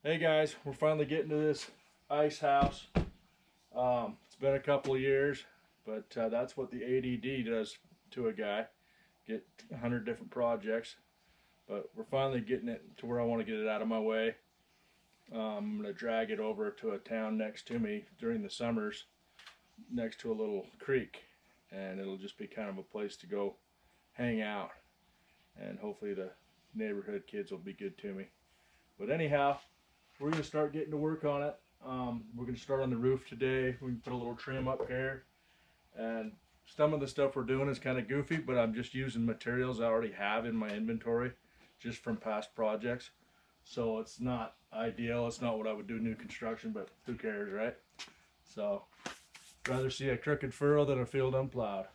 Hey guys, we're finally getting to this ice house. It's been a couple of years, but that's what the ADD does to a guy. Get 100 different projects, but we're finally getting it to where I want to get it out of my way. I'm going to drag it over to a town next to me during the summers, next to a little creek, and it'll just be kind of a place to go hang out, and hopefully the neighborhood kids will be good to me. But anyhow, we're going to start getting to work on it. We're going to start on the roof today. We can put a little trim up here, and some of the stuff we're doing is kind of goofy, but I'm just using materials I already have in my inventory just from past projects. So it's not ideal. It's not what I would do new construction, but who cares, right? So rather see a crooked furrow than a field unplowed.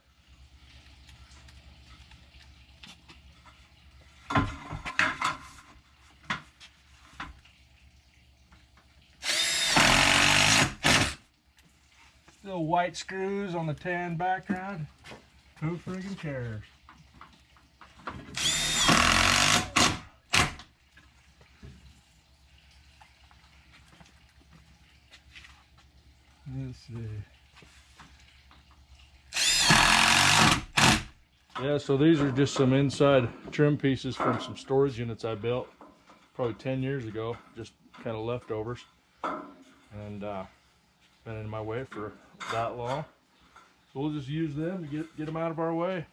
Still white screws on the tan background. Who friggin' cares? Let's see. Yeah, so these are just some inside trim pieces from some storage units I built probably 10 years ago, just kind of leftovers. And been in my way for that long. So we'll just use them to get them out of our way.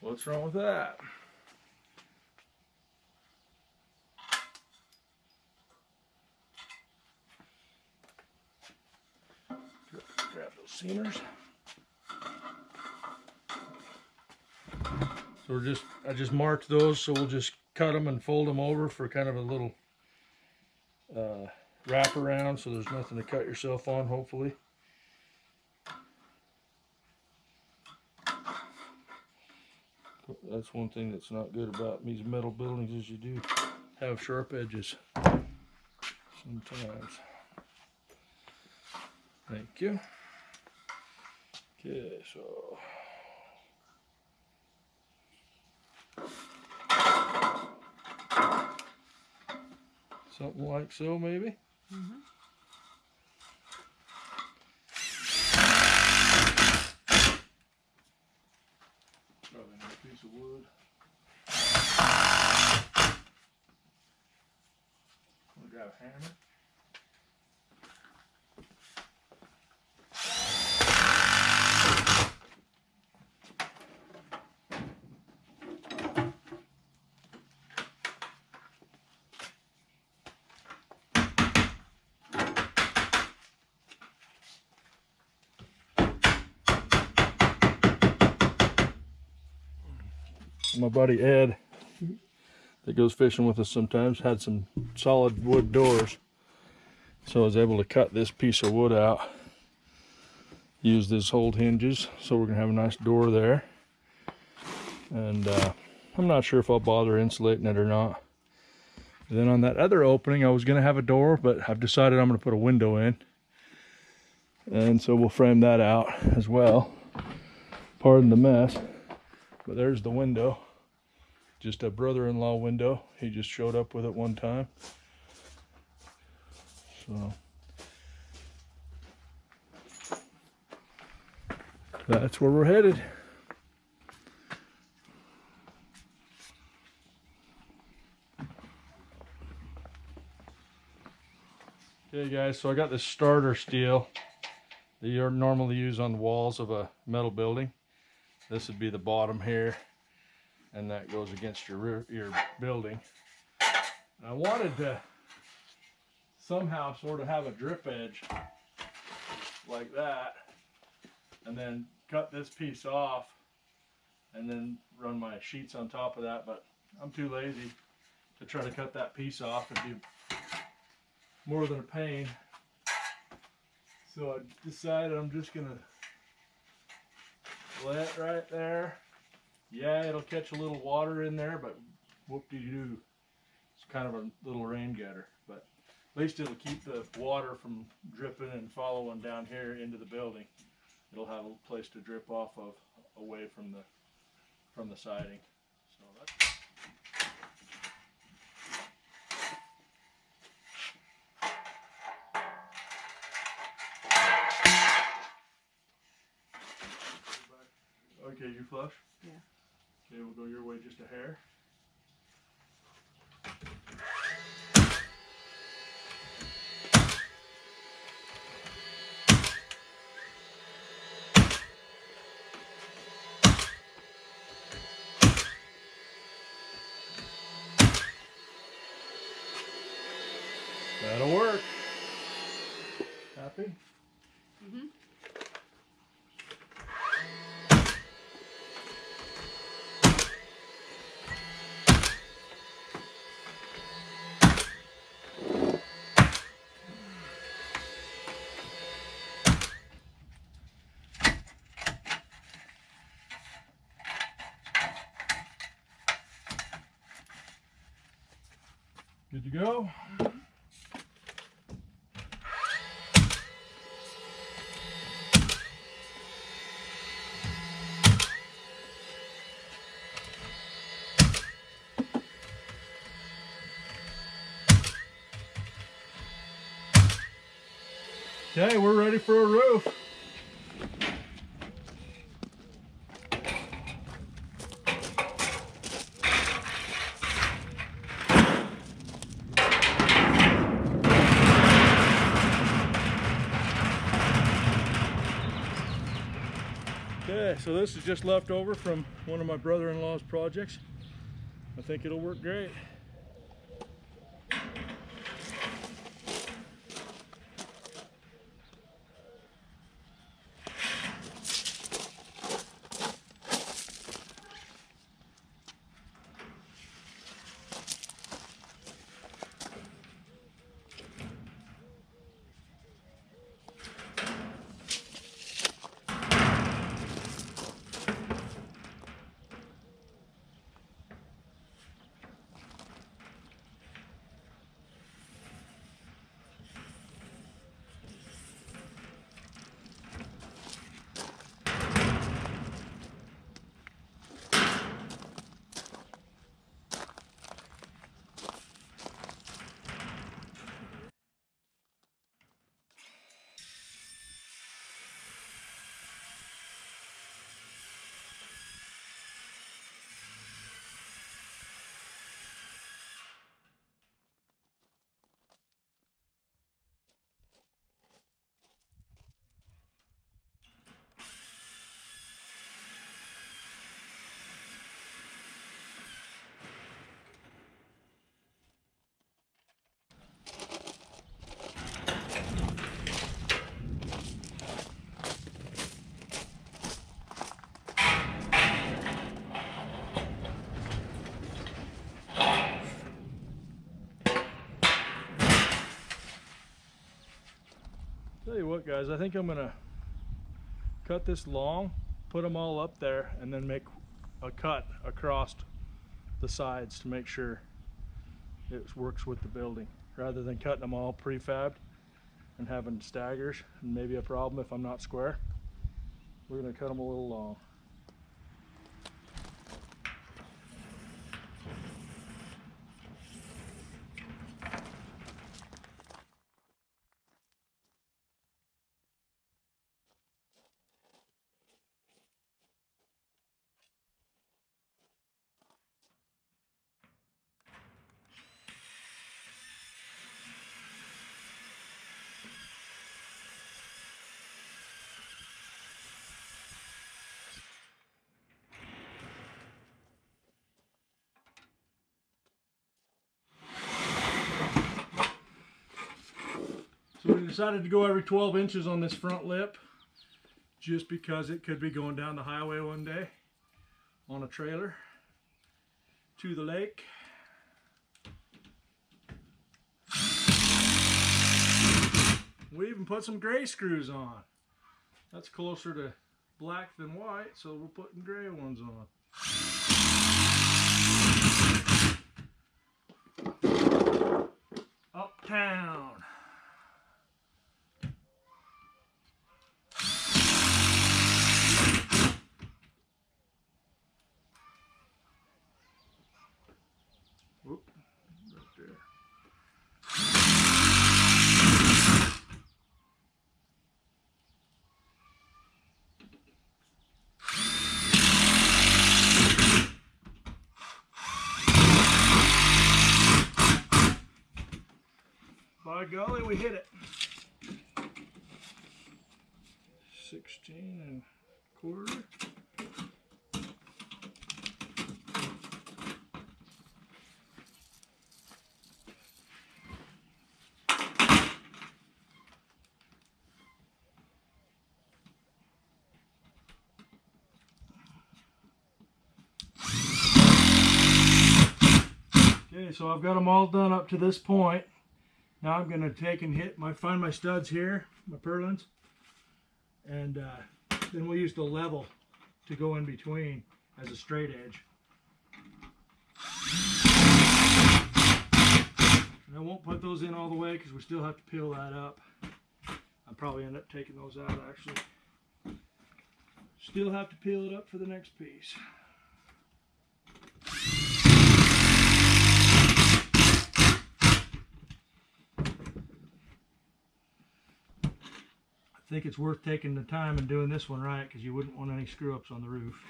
What's wrong with that? Grab those seamers. So I just marked those, so we'll just cut them and fold them over for kind of a little wrap around, so there's nothing to cut yourself on, hopefully. That's one thing that's not good about these metal buildings is you do have sharp edges sometimes. Thank you. Okay, so something like so, maybe. Mm-hmm. Probably another piece of wood. I'll grab a hammer. My buddy Ed, that goes fishing with us sometimes, had some solid wood doors, so I was able to cut this piece of wood out, use these old hinges, so we're gonna have a nice door there. And I'm not sure if I'll bother insulating it or not. And then on that other opening, I was gonna have a door, but I've decided I'm gonna put a window in, and so we'll frame that out as well. Pardon the mess, but there's the window. Just a brother-in-law window. He just showed up with it one time. So that's where we're headed. Okay guys, so I got this starter steel that you normally use on the walls of a metal building. This would be the bottom here, and that goes against your building. I wanted to somehow sort of have a drip edge like that, and then cut this piece off and then run my sheets on top of that, but I'm too lazy to try to cut that piece off. It'd be more than a pain. So I decided I'm just gonna lay it right there. Yeah, it'll catch a little water in there, but whoop-de-doo. It's kind of a little rain gutter, but at least it'll keep the water from dripping and following down here into the building. It'll have a place to drip off of away from the siding. So that's okay, you flush? Yeah. Okay, we'll go your way just a hair. That'll work. Happy? Mm-hmm. Good to go? Okay, we're ready for a roof. Okay, so this is just left over from one of my brother-in-law's projects. I think it'll work great. Tell you what, guys, I think I'm gonna cut this long, put them all up there, and then make a cut across the sides to make sure it works with the building, rather than cutting them all prefabbed and having staggers and maybe a problem if I'm not square. We're gonna cut them a little long. So we decided to go every 12 inches on this front lip, just because it could be going down the highway one day. on a trailer to the lake. We even put some gray screws on. That's closer to black than white, so we're putting gray ones on. Uptown. Whoop, right there. By golly, we hit it. 16 1/4. Okay, so I've got them all done up to this point. Now I'm going to take and find my studs here, my purlins, and then we'll use the level to go in between as a straight edge. And I won't put those in all the way because we still have to peel that up. I'll probably end up taking those out actually. Still have to peel it up for the next piece. I think it's worth taking the time and doing this one right because you wouldn't want any screw ups on the roof.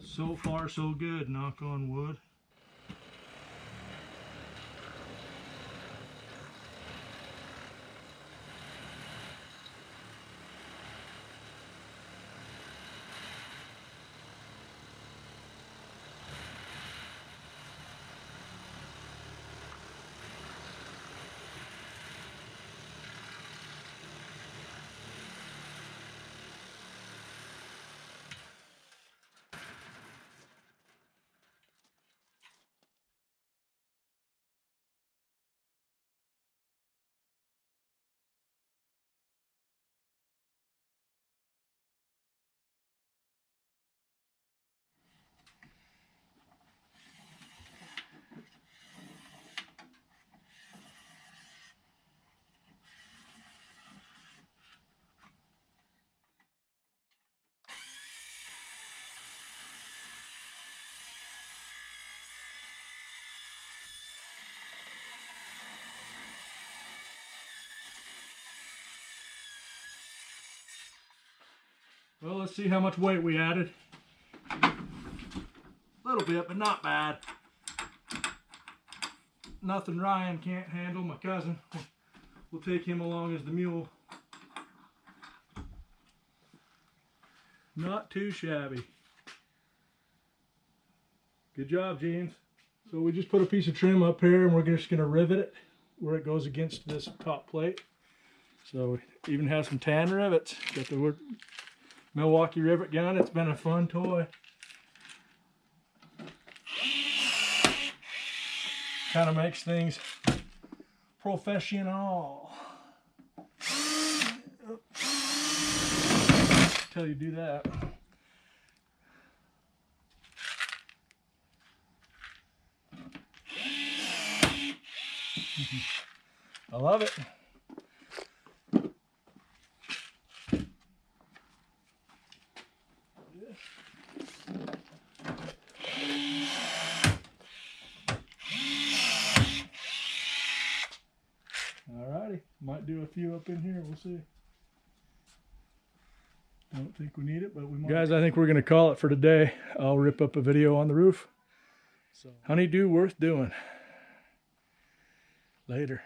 So far so good, knock on wood. Well, let's see how much weight we added. A little bit, but not bad. Nothing Ryan can't handle, my cousin. We'll take him along as the mule. Not too shabby. Good job, Jeans. So we just put a piece of trim up here and we're just going to rivet it where it goes against this top plate. So it even has some tan rivets. Got the Milwaukee rivet gun. It's been a fun toy. Kind of makes things professional. Till you do that. I love it. Alrighty, might do a few up in here, we'll see. Don't think we need it, but we might. Guys, I think we're gonna call it for today. I'll rip up a video on the roof. So, honeydew worth doing. Later.